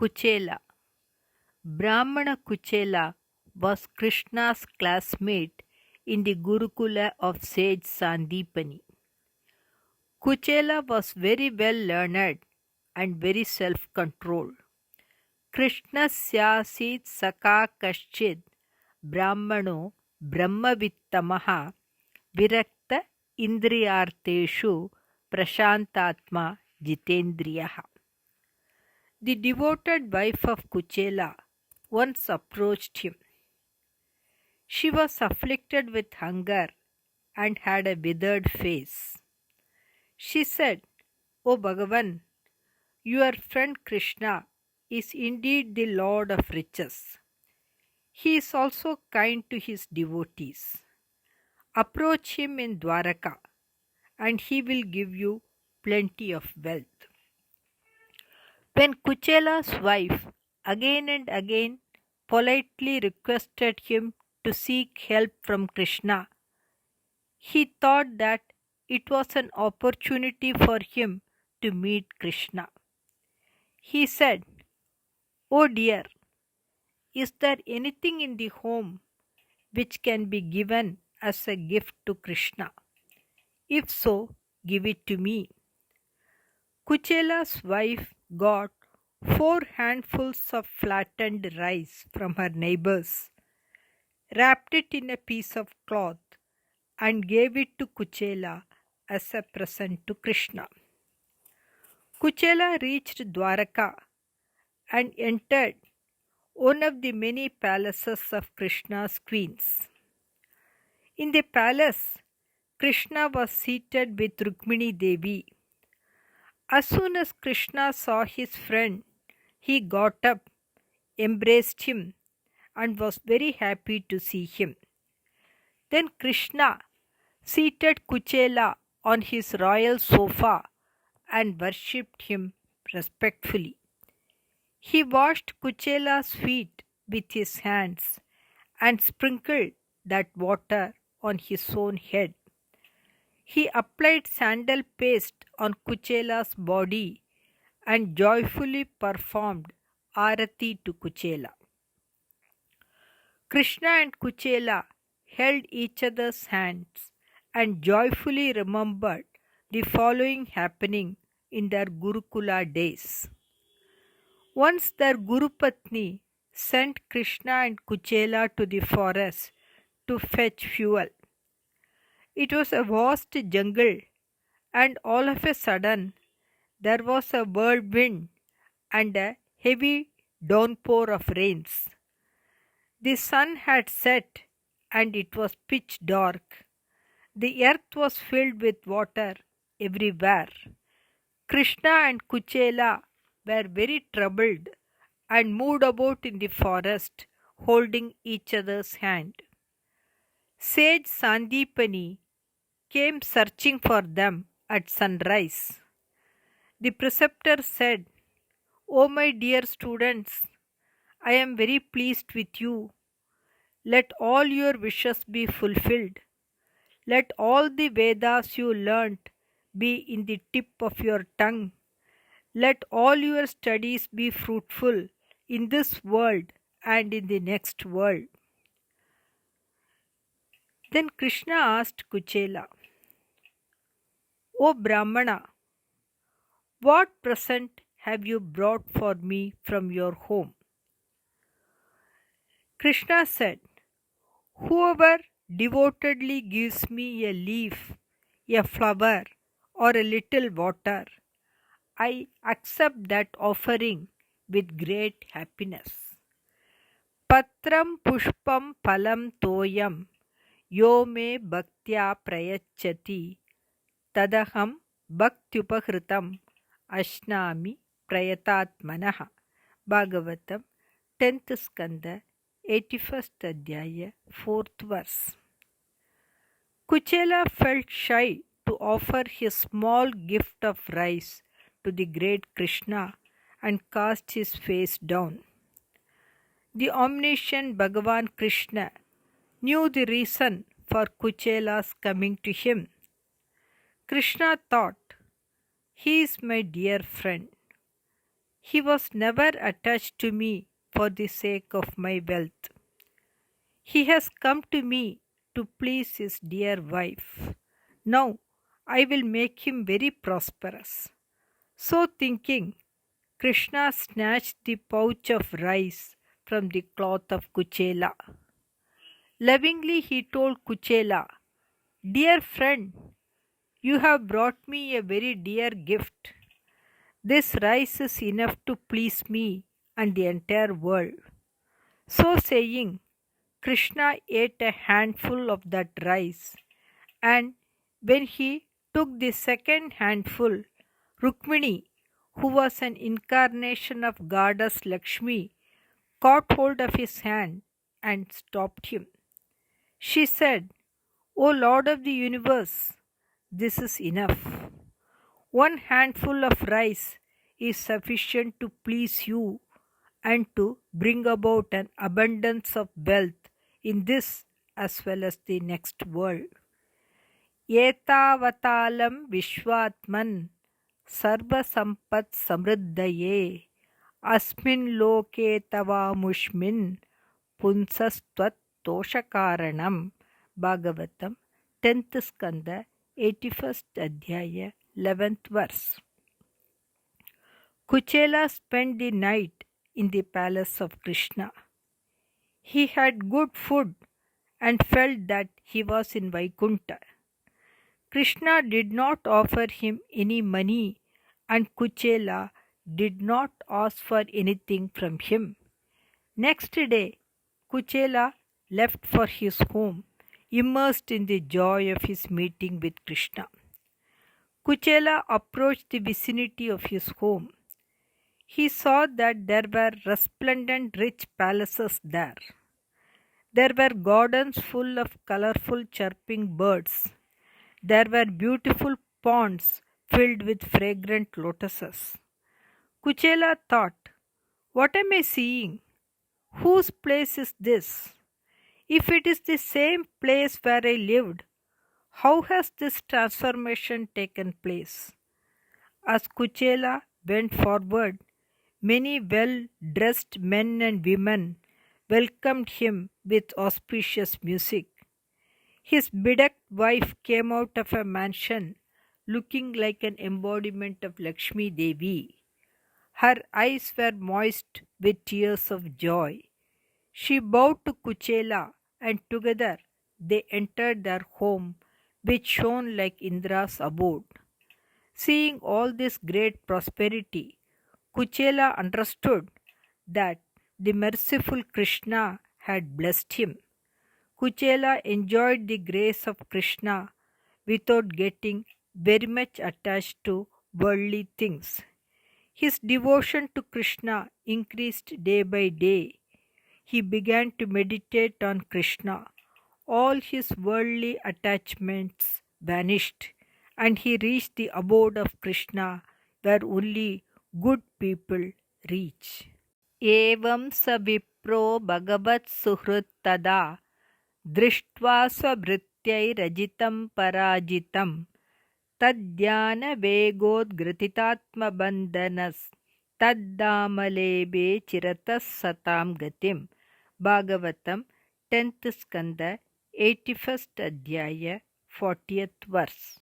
Kuchela. Brahmana Kuchela was Krishna's classmate in the Gurukula of sage Sandipani. Kuchela was very well learned and very self-controlled. Krishnasyasit saka kaschid brahmano brahmavittamaha virakta indriyarteshu prashantatma jitendriyaha. The devoted wife of Kuchela once approached him. She was afflicted with hunger and had a withered face. She said, O Bhagavan, your friend Krishna is indeed the Lord of riches. He is also kind to his devotees. Approach him in Dwaraka, and he will give you plenty of wealth. When Kuchela's wife again and again politely requested him to seek help from Krishna, he thought that it was an opportunity for him to meet Krishna. He said, Oh dear, is there anything in the home which can be given as a gift to Krishna? If so, give it to me. Kuchela's wife got 4 handfuls of flattened rice from her neighbors, wrapped it in a piece of cloth, and gave it to Kuchela as a present to Krishna. Kuchela reached Dwaraka and entered one of the many palaces of Krishna's queens. In the palace, Krishna was seated with Rukmini Devi. As soon as Krishna saw his friend, he got up, embraced him, and was very happy to see him. Then Krishna seated Kuchela on his royal sofa and worshipped him respectfully. He washed Kuchela's feet with his hands and sprinkled that water on his own head. He applied sandal paste on Kuchela's body and joyfully performed arati to Kuchela. Krishna and Kuchela held each other's hands and joyfully remembered the following happening in their Gurukula days. Once their Guru Patni sent Krishna and Kuchela to the forest to fetch fuel. It was a vast jungle, and all of a sudden there was a whirlwind and a heavy downpour of rains. The sun had set and it was pitch dark. The earth was filled with water everywhere. Krishna and Kuchela were very troubled and moved about in the forest holding each other's hand. Sage Sandipani came searching for them at sunrise. The preceptor said, O my dear students, I am very pleased with you. Let all your wishes be fulfilled. Let all the Vedas you learnt be in the tip of your tongue. Let all your studies be fruitful in this world and in the next world. Then Krishna asked Kuchela, O Brahmana, what present have you brought for me from your home? Krishna said, Whoever devotedly gives me a leaf, a flower, or a little water, I accept that offering with great happiness. Patram pushpam phalam toyam yo me bhaktya prayachati tadaham bhaktyupahritam ashnami prayatatmanaha. Bhagavatam, 10th Skanda, 81st Adhyaya, 4th verse. Kuchela felt shy to offer his small gift of rice to the great Krishna and cast his face down. The omniscient Bhagavan Krishna knew the reason for Kuchela's coming to him. Krishna thought, He is my dear friend. He was never attached to me for the sake of my wealth. He has come to me to please his dear wife. Now I will make him very prosperous. So thinking, Krishna snatched the pouch of rice from the cloth of Kuchela. Lovingly he told Kuchela, "Dear friend, you have brought me a very dear gift. This rice is enough to please me and the entire world." So saying, Krishna ate a handful of that rice, and when he took the second handful, Rukmini, who was an incarnation of goddess Lakshmi, caught hold of his hand and stopped him. She said, "O Lord of the universe, this is enough. One handful of rice is sufficient to please you and to bring about an abundance of wealth in this as well as the next world. Etavatalam Vishwatman Sarvasampat Samriddaye Asmin Loke Tavamushmin Punsastvat Toshakaranam." Bhagavatam, 10th Skanda, 81st Adhyaya, 11th verse. Kuchela spent the night in the palace of Krishna. He had good food and felt that he was in Vaikuntha. Krishna did not offer him any money, and Kuchela did not ask for anything from him. Next day, Kuchela left for his home, immersed in the joy of his meeting with Krishna. Kuchela approached the vicinity of his home. He saw that there were resplendent rich palaces there. There were gardens full of colorful chirping birds. There were beautiful ponds filled with fragrant lotuses. Kuchela thought, "What am I seeing? Whose place is this? If it is the same place where I lived, how has this transformation taken place?" As Kuchela went forward, many well-dressed men and women welcomed him with auspicious music. His bedecked wife came out of a mansion looking like an embodiment of Lakshmi Devi. Her eyes were moist with tears of joy. She bowed to Kuchela, and together they entered their home, which shone like Indra's abode. Seeing all this great prosperity, Kuchela understood that the merciful Krishna had blessed him. Kuchela enjoyed the grace of Krishna without getting very much attached to worldly things. His devotion to Krishna increased day by day. He began to meditate on Krishna. All his worldly attachments vanished, and he reached the abode of Krishna where only good people reach. Evam sa vipro bhagavat suhrit tada दृष्ट्वा स्वभृत्यैरजितं पराजितं तद्ध्यानवेगोद्ग्रथितात्मबन्धनस्तद्दामलेभे चिरतः सतां गतिं. Bhagavatam, 10th Skanda, 81st Adhyaya, 40th verse.